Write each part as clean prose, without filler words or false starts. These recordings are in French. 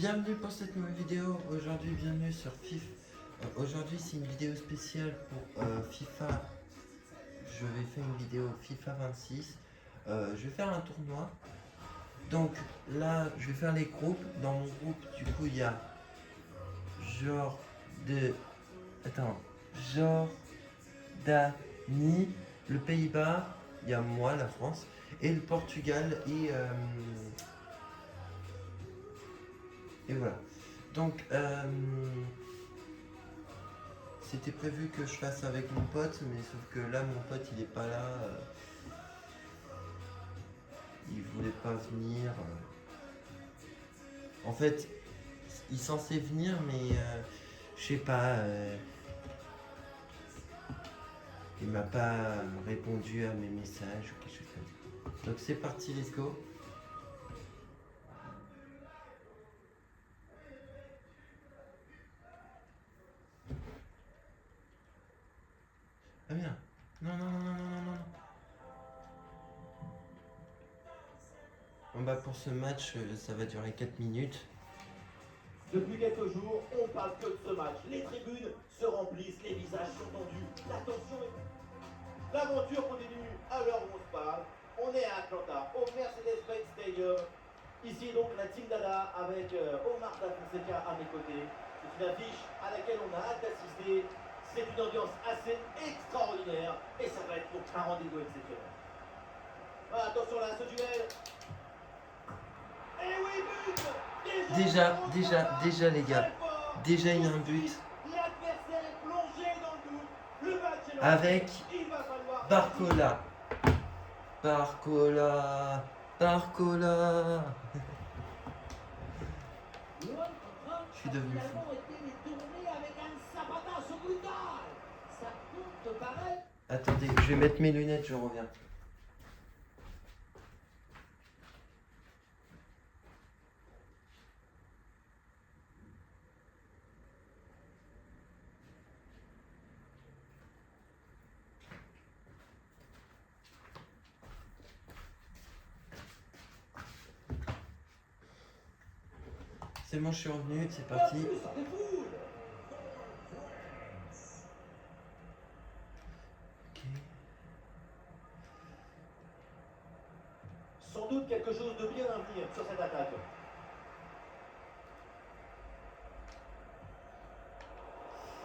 Bienvenue pour cette nouvelle vidéo. Aujourd'hui, bienvenue sur FIFA. Aujourd'hui, c'est une vidéo spéciale pour FIFA. Je vais faire une vidéo FIFA 26. Je vais faire un tournoi. Donc là, je vais faire les groupes. Dans mon groupe, du coup, il y a Jordanie, le Pays-Bas, il y a moi, la France, et le Portugal et voilà. Donc, c'était prévu que je fasse avec mon pote, mais sauf que là, mon pote, il est pas là. Il voulait pas venir. En fait, il est censé venir, mais je sais pas. Il m'a pas répondu à mes messages ou quelque chose comme ça. Donc c'est parti, let's go. Ah bien. Non, non, non, non, non, non, non. Bon bah pour ce match, ça va durer 4 minutes. Depuis quelques jours, on parle que de ce match. Les tribunes se remplissent, les visages sont tendus, la tension est... L'aventure continue à l'heure où on se parle. On est à Atlanta, au Mercedes-Benz Stadium. Ici donc la Team Dada avec Omar Da Fonseca à mes côtés. C'est une affiche à laquelle on a hâte d'assister. C'est une ambiance assez extraordinaire et ça va être donc un rendez-vous exceptionnel. Voilà, attention là, ce duel. Et oui, but! Déjà les gars. Déjà il y a un but. L'adversaire est plongé dans le doute. Le match est lancé. Avec Il va falloir... Barcola. Barcola. Barcola. Je suis devenu fou. Attendez, je vais mettre mes lunettes, je reviens. C'est bon, je suis revenu, c'est parti. Sans doute quelque chose de bien à venir sur cette attaque.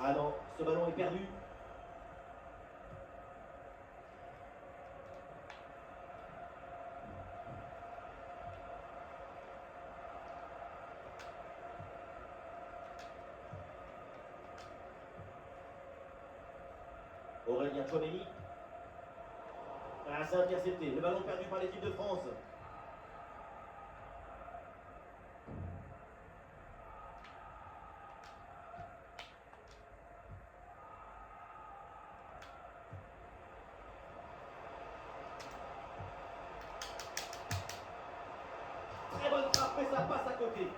Ah non, ce ballon est perdu. Aurélien Tchouaméni. Ah, c'est intercepté. Le ballon perdu par l'équipe de France. Très bonne frappe, mais ça passe à côté.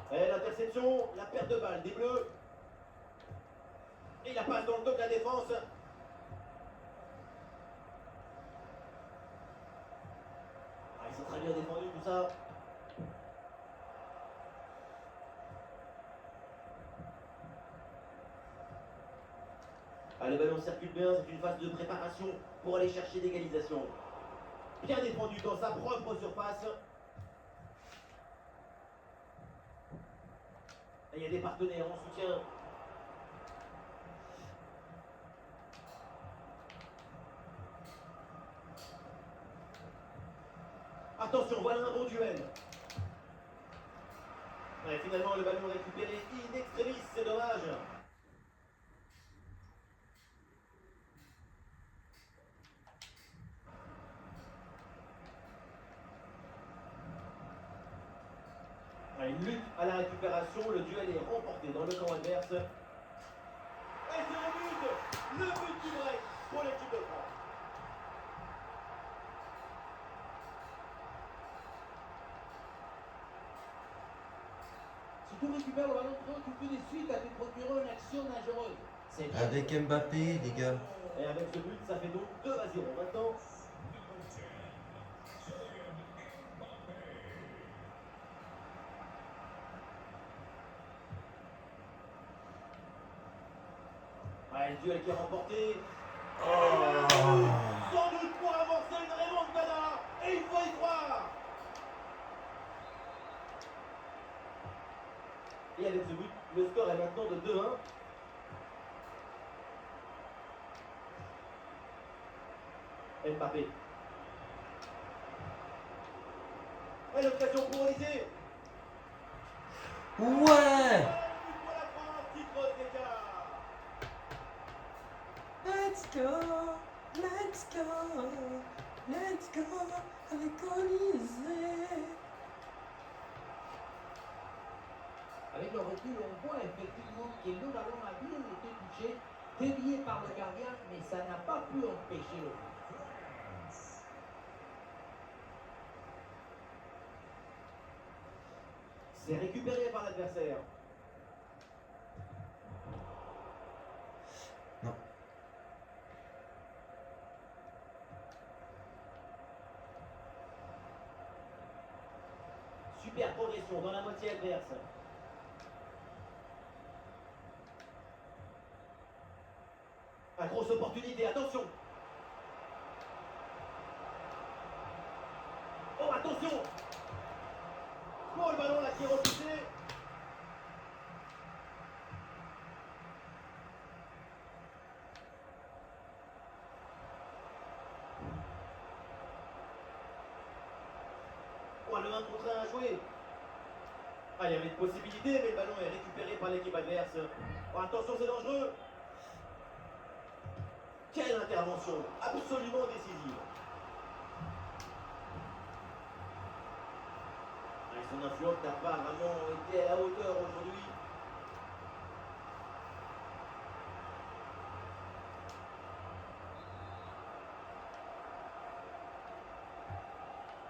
Et l'interception, la perte de balle des Bleus. Et la passe dans le dos de la défense. Ah, ils sont très bien défendus tout ça. Ah, le ballon circule bien, c'est une phase de préparation pour aller chercher l'égalisation. Bien défendu dans sa propre surface. Et il y a des partenaires en soutien. Attention, voilà un bon duel. Ouais, finalement, le ballon récupéré in extremis, c'est dommage. Une lutte à la récupération, le duel est remporté dans le camp adverse. Et c'est le but du break pour l'équipe de France. Si tu récupères le ballon trop, tu peux de suite à te procurer une action dangereuse. C'est bien. Avec Mbappé, les gars. Et avec ce but, ça fait donc 2-0. Maintenant, ouais, le duel qui est remporté. Oh. Sans doute pour avancer une remontada. Et il faut y croire. Et avec ce but, le score est maintenant de 2-1. Mbappé. Et l'occasion pour Olysée. Ouais. Pour la France qui creuse l'écart. Let's go, let's go, let's go avec Olysée. Avec le recul, on voit effectivement que le ballon a bien été touché, dévié par le gardien, mais ça n'a pas pu empêcher le but. C'est récupéré par l'adversaire. Non. Super progression dans la moitié adverse. La grosse opportunité, attention. Oh, attention. Oh, le ballon là qui est repoussé. Oh, le 1 contre 1 à jouer. Ah, il y avait une possibilité, mais le ballon est récupéré par l'équipe adverse. Oh, attention, c'est dangereux. Quelle intervention absolument décisive. Ah, son influence n'a pas vraiment été à la hauteur aujourd'hui.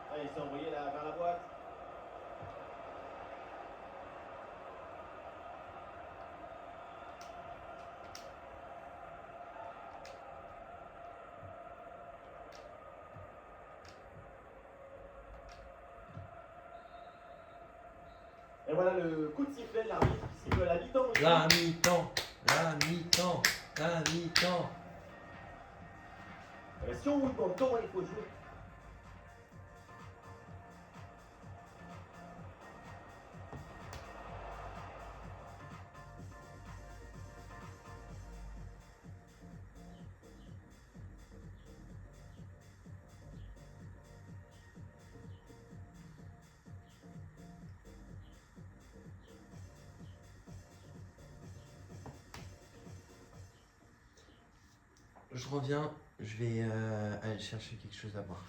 Ah, il s'est envoyé là vers la boîte. Et voilà le coup de sifflet de l'arbitre qui siffle la mi-temps. La mi-temps, la mi-temps, la mi-temps. Si on vous demande comment il faut jouer, Je reviens, je vais aller chercher quelque chose à boire.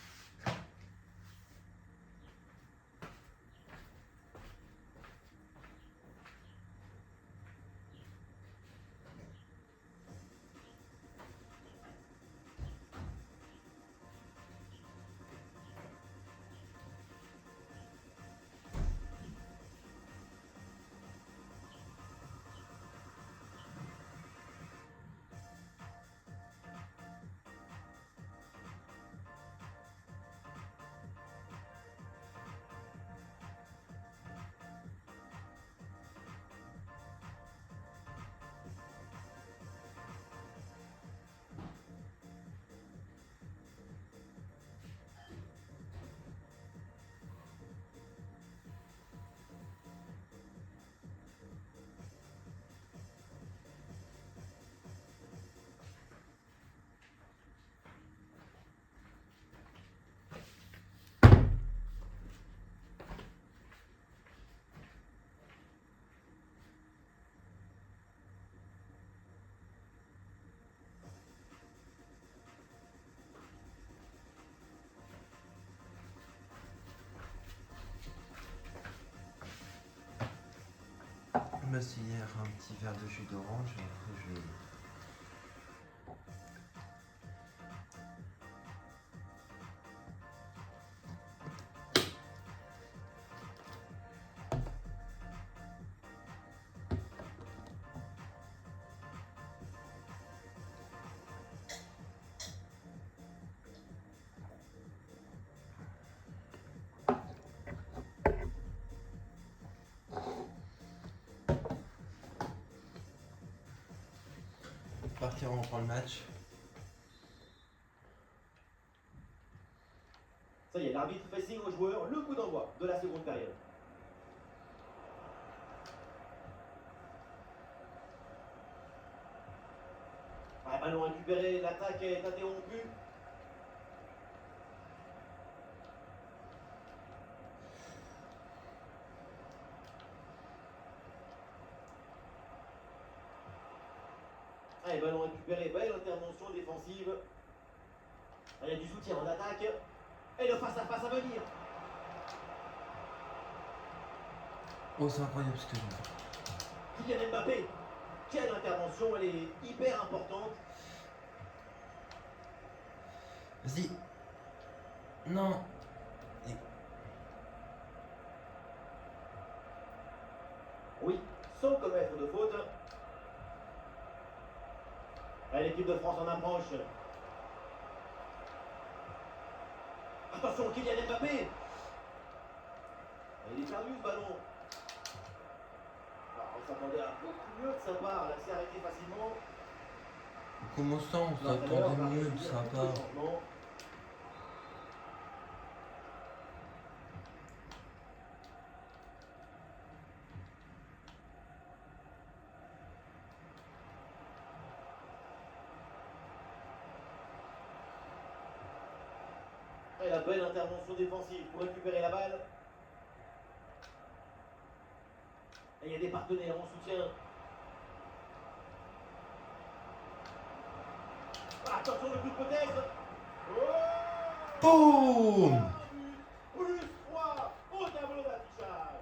Je me suis hier un petit verre de jus d'orange et après je vais. repartir, on reprend le match. Ça y est, l'arbitre fait signe aux joueurs, le coup d'envoi de la seconde période. Ouais, ballon récupéré, l'attaque est interrompue. Allez, ballon récupéré, belle intervention défensive. Il y a du soutien en attaque. Et le face-à-face à venir. Oh, c'est incroyable ce que je veux. Kylian Mbappé. Quelle intervention, elle est hyper importante. Vas-y. Non. Et- Oui, sans commettre de faute. Allez, l'équipe de France en approche. Attention, Kylian Mbappé. Il est perdu ce ballon. Alors, on s'attendait à beaucoup mieux de sa part. Elle s'est arrêtée facilement. Comment ça, on L'entraîneur s'attendait va mieux de réduire sa quelques part? changements. Et la belle intervention défensive pour récupérer la balle. Et il y a des partenaires en soutien. Attention, le coup de peut-être. Boum! Plus 3 au tableau d'affichage.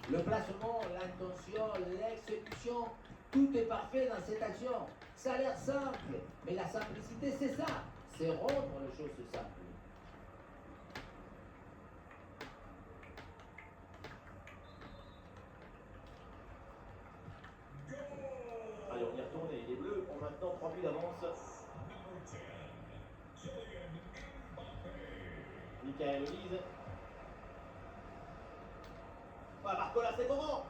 Le placement, l'intention, l'exécution, tout est parfait dans cette action. Ça a l'air simple, mais la simplicité, c'est ça. C'est rendre les choses simples. Allez, on y retourne et les Bleus ont maintenant 3 buts d'avance. Michael Olise. Ah, Barcola, c'est le moment.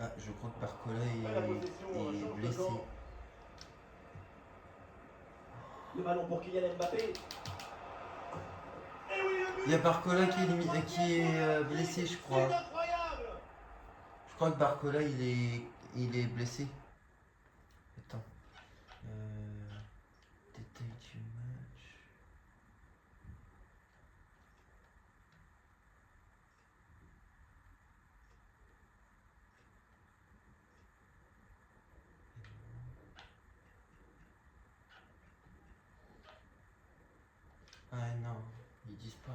Ah, je crois que Barcola La possession est change de blessé. camp. Le ballon pour Kylian Mbappé. Et oui, le but. Il y a Barcola qui est blessé, je C'est crois. incroyable. Je crois que Barcola, il est blessé. Attends. Détail du match. Ah non, ils disent pas.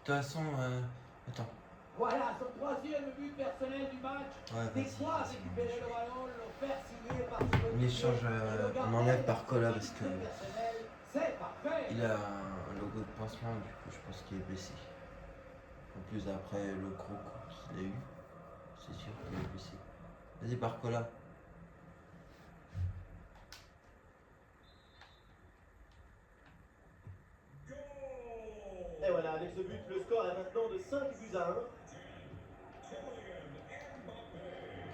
De toute façon, attends. Voilà son troisième but personnel du match. Ouais, Des vas-y, quoi vas-y, récupérer le ballon, le faire signer par ses On coéquipiers, échange, et le on garder enlève dans Barcola son parce que but personnel. C'est parfait. il a un logo de pansement, du coup je pense qu'il est blessé. En plus après le gros coup qu'il a eu, c'est sûr qu'il est blessé. Vas-y Barcola. Et voilà, avec ce but, le score est maintenant de 5 buts à 1.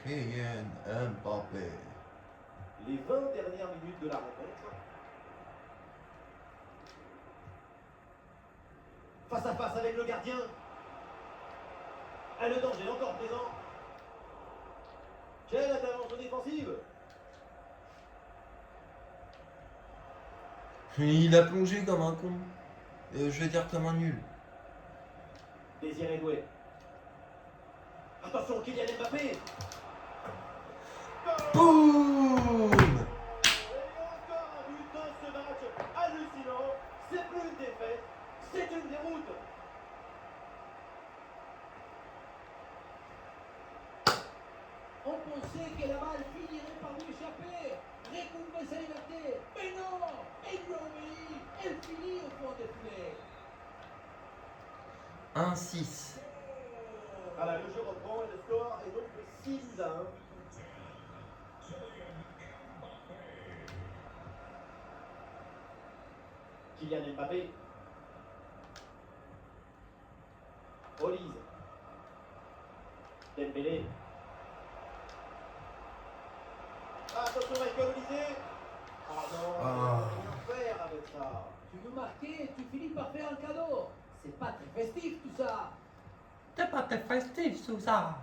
Kylian Mbappé. Les 20 dernières minutes de la rencontre. Face à face avec le gardien. Et le danger est encore présent. Quelle intervention défensive. Il a plongé comme un con. Je vais dire comme un nul. Désiré Doué. Attention, Kylian Mbappé. Boum! Et encore un but dans ce match hallucinant. C'est plus une défaite, c'est une déroute. On pensait que la balle finirait par lui échapper, récupérer sa liberté. Mais non, elle lui obéit, elle finit au fond des filets. 1-6. Voilà, le jeu reprend et le score est donc de 6 buts à 1. Kylian Mbappé. Olise. Dembélé. Attention Michael Olise. Oh non, Ah. on peut rien faire avec ça. Tu veux marquer et tu finis par faire un cadeau. C'est pas très festif tout ça. C'est pas très festif tout ça.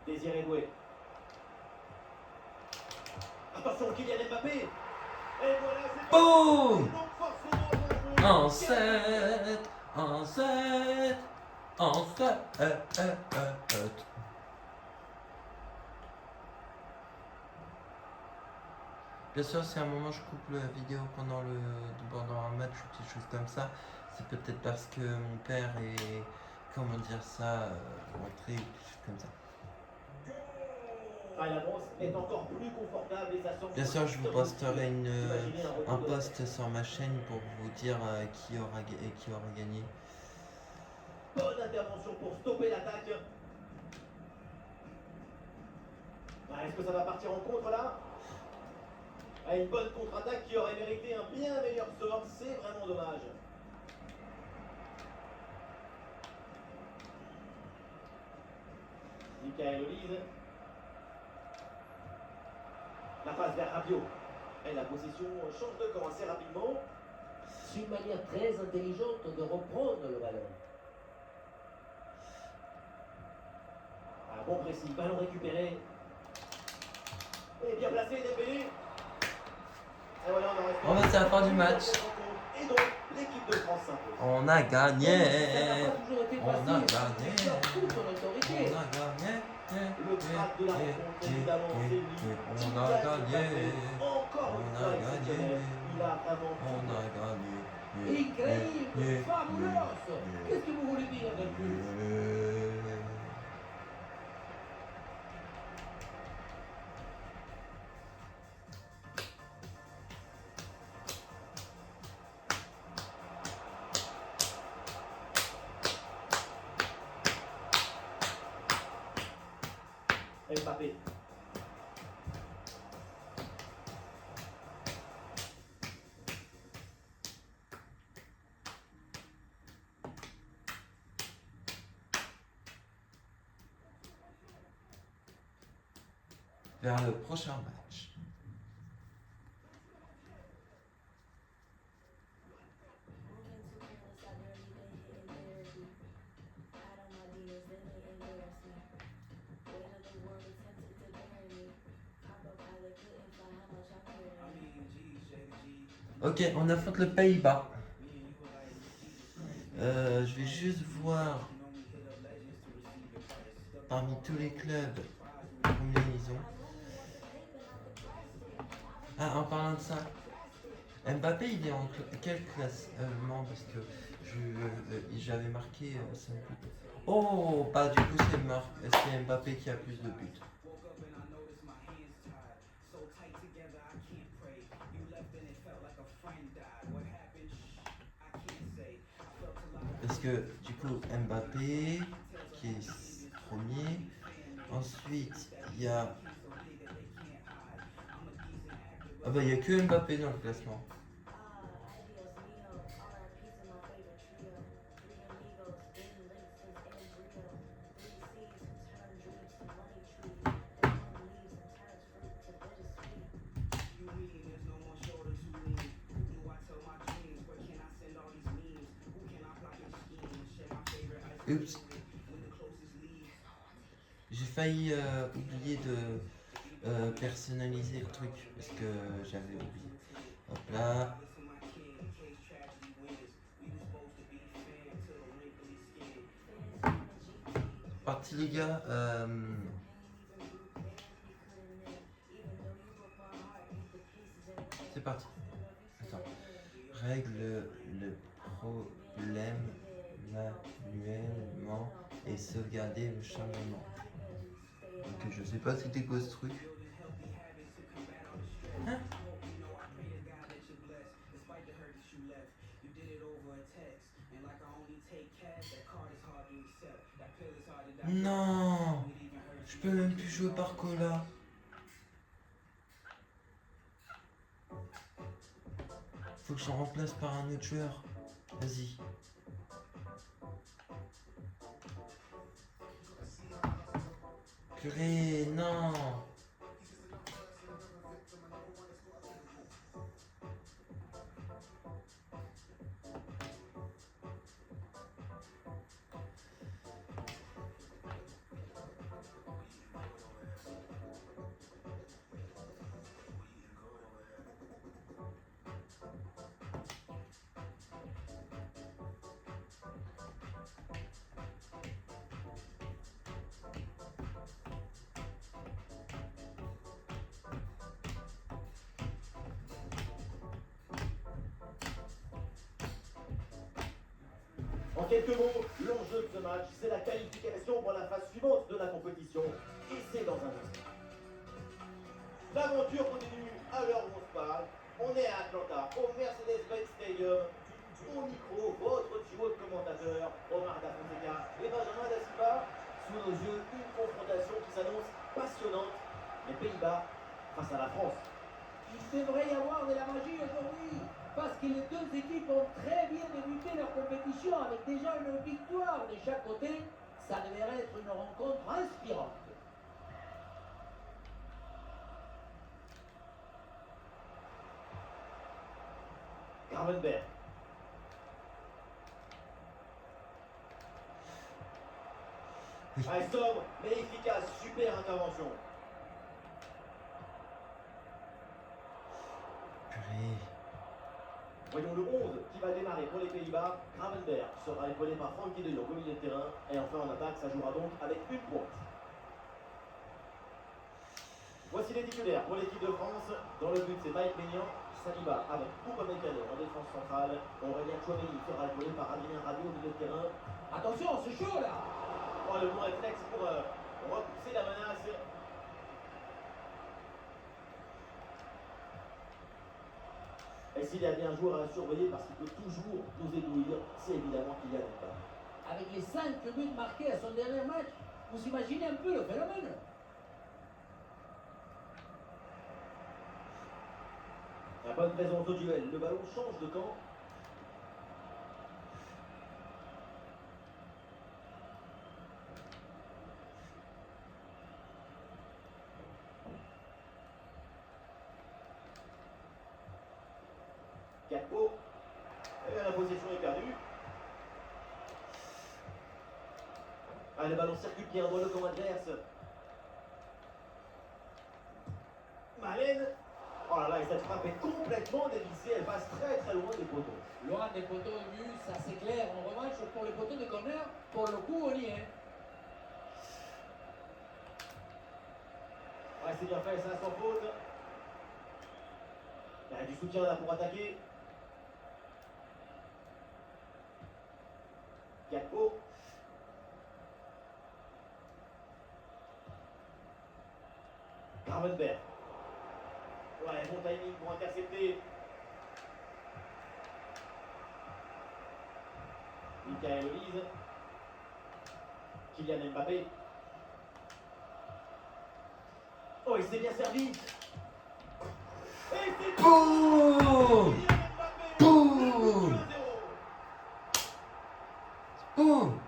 Désiré Doué. Attention Kylian Mbappé. Et voilà, c'est Boum. donc forcément bien joué. En 7, en 7, en 7. Bien sûr, si à un moment je coupe la vidéo pendant un match ou quelque chose comme ça, c'est peut-être parce que mon père est, comment dire ça, rentré ou quelque chose comme ça. Ah, la brosse est encore plus confortable et ça semble. Bien sûr, je vous posterai Imaginez un retour un de- post sur ma chaîne pour vous dire qui aura gagné. Bonne intervention pour stopper l'attaque. Ah, est-ce que ça va partir en contre là? Ah, une bonne contre-attaque qui aurait mérité un bien meilleur sort, c'est vraiment dommage. Michael Olise. La passe vers Rabiot. Et la possession change de camp assez rapidement. C'est une manière très intelligente de reprendre le ballon. Un bon précis, ballon récupéré. Et bien placé, Dembélé. Et voilà, on en reste. Bon, bah, c'est la fin du match. Et donc, l'équipe de France s'impose. On a gagné. Ça n'a pas toujours été On a facile. gagné. Tu as toute ton autorité. On a gagné. Le crack de la rencontre, évidemment, c'est lui. On a gagné. Encore une On fois a gagné. exceptionnel. Il a vraiment On a gagné. Incroyable, fabuloso. Qu'est-ce que vous voulez dire de plus? Mbappé. Vers le prochain match. Ok, on affronte le Pays-Bas. Je vais juste voir parmi tous les clubs combien ils ont. Ah, en parlant de ça, Mbappé, il est en quelle classe allemand? Parce que j'avais marqué ça me coûte. Oh, bah du coup c'est Mbappé qui a plus de buts. Parce que du coup Mbappé qui est premier. Ensuite il y a... Ah bah il n'y a que Mbappé dans le classement. Oups. J'ai failli oublier de personnaliser le truc parce que j'avais oublié. Hop là. Parti les gars. C'est parti. Attends. Règle le problème manuellement et sauvegarder le changement. Ok, je sais pas c'était quoi ce truc. Hein? Non, je peux même plus jouer par cola. Faut que j'en remplace par un autre joueur. Vas-y. Purée, non. En quelques mots, l'enjeu de ce match, c'est la qualification pour la phase suivante de la compétition. Et c'est dans un instant. L'aventure continue à l'heure où on se parle. On est à Atlanta, au Mercedes-Benz Stadium. Au micro, votre duo de commentateurs, Omar Da Fonseca et Benjamin Da Silva. Sous nos yeux, une confrontation qui s'annonce passionnante. Les Pays-Bas face à la France. Il devrait y avoir de la magie aujourd'hui, parce que les deux équipes ont très bien débuté leur compétition avec déjà une victoire de chaque côté. Ça devrait être une rencontre inspirante. Gravenberch. Un sobre mais efficace, super intervention. Purée. Voyons le 11 qui va démarrer pour les Pays-Bas. Gravenberch sera épaulé par Frankie de Jong au milieu de terrain. Et enfin en attaque, ça jouera donc avec une pointe. Voici les titulaires pour l'équipe de France. Dans le but, c'est Mike Maignan. Saliba avec Upamecano en défense centrale. Aurélien Tchouameni sera épaulé par Adrien Rabiot au milieu de terrain. Attention, c'est chaud là. Oh, le bon réflexe pour repousser la menace. Et s'il y a bien un joueur à surveiller parce qu'il peut toujours nous éblouir, c'est évidemment Kylian Mbappé. Avec les 5 buts marqués à son dernier match, vous imaginez un peu le phénomène. La bonne présence au duel, le ballon change de camp. Gakpo. Et la possession est perdue. Ah, le ballon circule bien dans le camp adverse. Malen. Oh là là, et cette frappe est complètement dévissée. Elle passe très très loin des poteaux. Loin des poteaux de but, ça c'est clair. En revanche, pour les poteaux de corner, pour le coup, on y est. Ouais, c'est bien fait, ça sans faute. Il y a du soutien là pour attaquer. Gakpo. Gravenberch. Ouais, bon timing pour intercepter. Michael Olise. Kylian Mbappé. Oh, il s'est bien servi. Et c'est Boum. Kylian Mbappé. Boum. 1-0. Boum.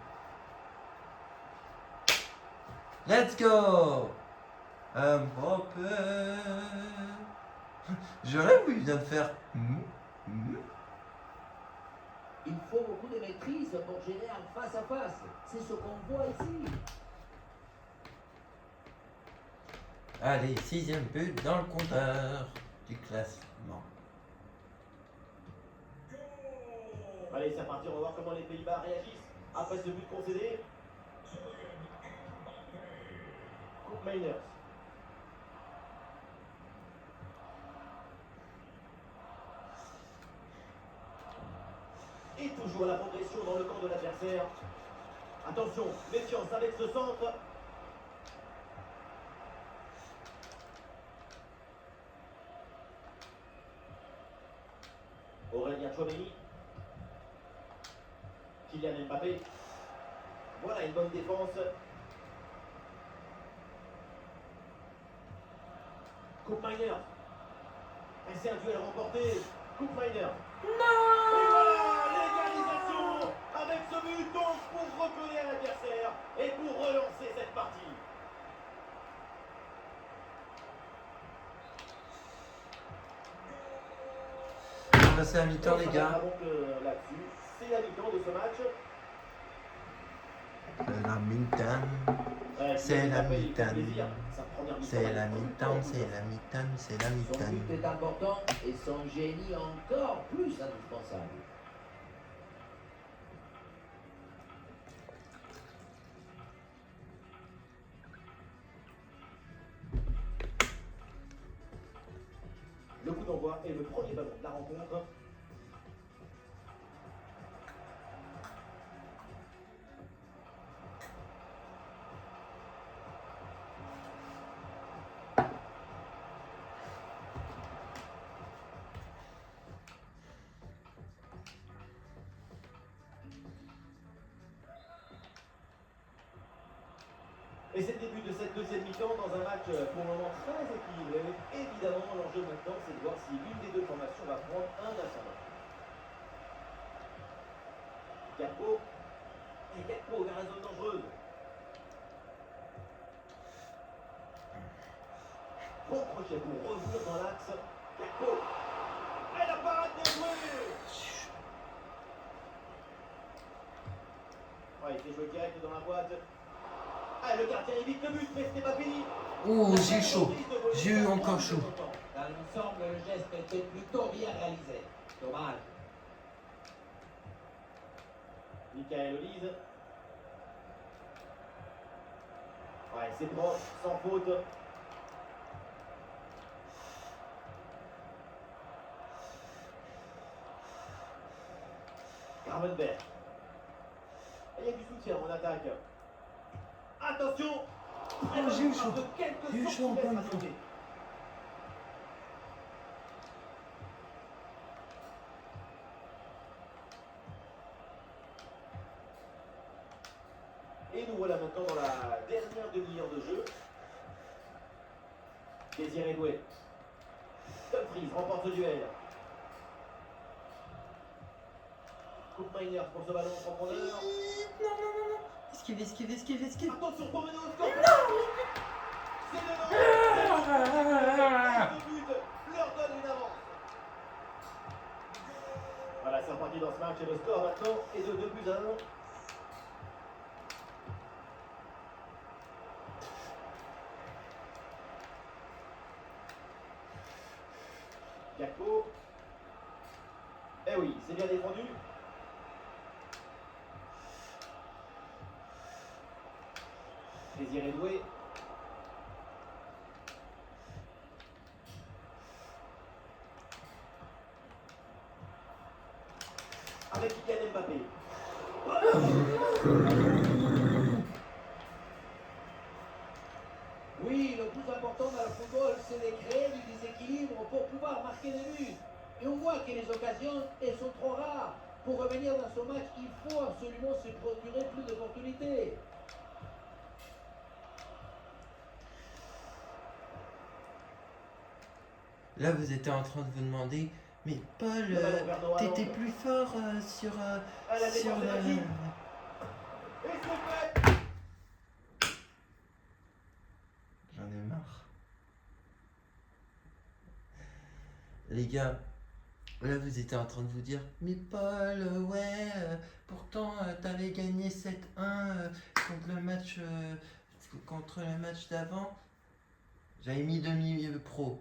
Let's go. Mbappé. Je rêve où il vient de faire. Il faut beaucoup de maîtrise pour gérer en face à face. C'est ce qu'on voit ici. Allez, 6e but dans le compteur du classement. Allez, c'est parti, on va voir comment les Pays-Bas réagissent après ce but concédé. Coupe Mainers. Et toujours la progression dans le camp de l'adversaire. Attention, méfiance avec ce centre. Aurélien Tchouameni. Kylian Mbappé. Voilà une bonne défense. Coupe Miner. Et c'est un duel remporté. Coupe Miner. Et voilà, l'égalisation avec ce but donc pour recoller à l'adversaire et pour relancer cette partie. On va passer à la mi-temps, les gars. Donc là-dessus, c'est la mi-temps de ce match. La mi-temps. C'est la mi-temps. C'est la mi-temps, c'est la mi-temps, c'est la Son mi-temps. but est important et son génie encore plus indispensable. Le coup d'envoi est le premier ballon de la rencontre. Et c'est le début de cette deuxième mi-temps dans un match pour le moment très équilibré. Évidemment, l'enjeu maintenant, c'est de voir si l'une des deux formations va prendre un ascendant. Gakpo. Et Gakpo vers la zone dangereuse. Bon crochet pour revenir dans l'axe. Gakpo. Et la parade bien jouée. Ouais, il s'est joué direct dans la boîte. Ah, le gardien évite le but, mais ce n'est pas fini. Oh, j'ai eu chaud. J'ai eu encore chaud. Dans l'ensemble, le geste était plutôt bien réalisé. Dommage. Michael Olise. Ouais, c'est propre, sans faute. Gravenberg. Il y a du soutien en attaque. Attention! j'ai eu chaud. J'ai eu chaud encore une fois. Et nous voilà maintenant dans la dernière demi-heure de jeu. Désiré Doué. Dumfries remporte le duel. Coupe Miner pour ce ballon en profondeur. Non. Esquive. Attention pour mener au score. C'est le but leur donne une avance. Voilà, c'est reparti dans ce match et le score maintenant est de 2-1. Gakpo. Eh oui, c'est bien défendu. Désiré Doué. Avec Kylian Mbappé. Oui, le plus important dans le football, c'est de créer du déséquilibre pour pouvoir marquer des buts. Et on voit que les occasions, elles sont trop rares. Pour revenir dans ce match, il faut absolument se procurer plus d'opportunités. Là, vous étiez en train de vous demander, mais Paul, t'étais plus fort sur le... Et c'est fait. J'en ai marre. Les gars, là, vous étiez en train de vous dire, mais Paul, pourtant, t'avais gagné 7-1 contre le match d'avant. J'avais mis demi-pro.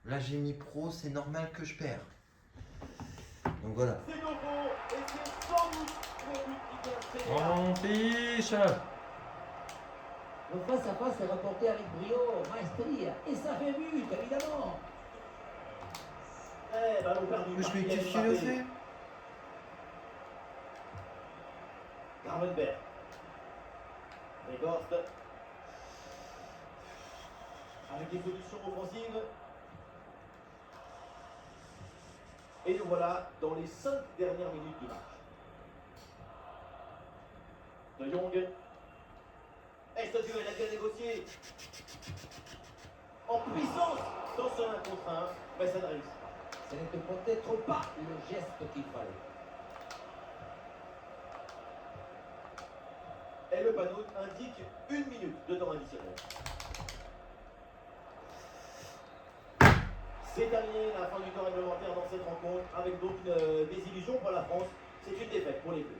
Là, j'ai mis pro, c'est normal que je perds. Donc voilà. C'est au fond et c'est sans doute le but qui vient de On fiche. Le face-à-face est reporté avec brio, maestria. Et ça fait but, évidemment. Eh, ballon perdu. Mais je par vais Kylian qu'est-ce qu'il a Mbappé. fait? Gravenberg. Weghorst. Avec des solutions offensives. Et nous voilà dans les 5 dernières minutes du match. De Jong. Et ce duel a bien négocié. En puissance dans ce 1 contre 1, mais ça ne réussit pas. Ce n'était peut-être pas le geste qu'il fallait. Et le panneau indique 1 minute de temps additionnel. C'est terminé la fin du temps réglementaire dans cette rencontre, avec donc une désillusion pour la France. C'est une défaite pour les Bleus.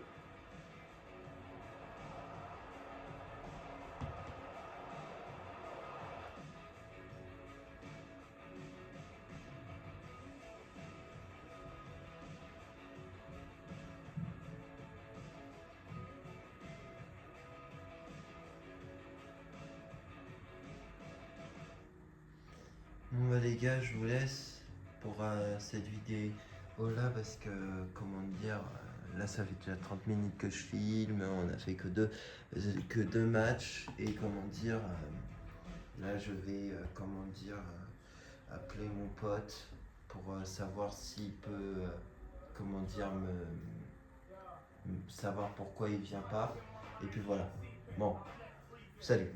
Bon bah les gars, je vous laisse pour cette vidéo là parce que comment dire, là ça fait déjà 30 minutes que je filme, on a fait que deux matchs et comment dire, là je vais comment dire appeler mon pote pour savoir s'il peut comment dire savoir pourquoi il vient pas et puis voilà. Bon, salut.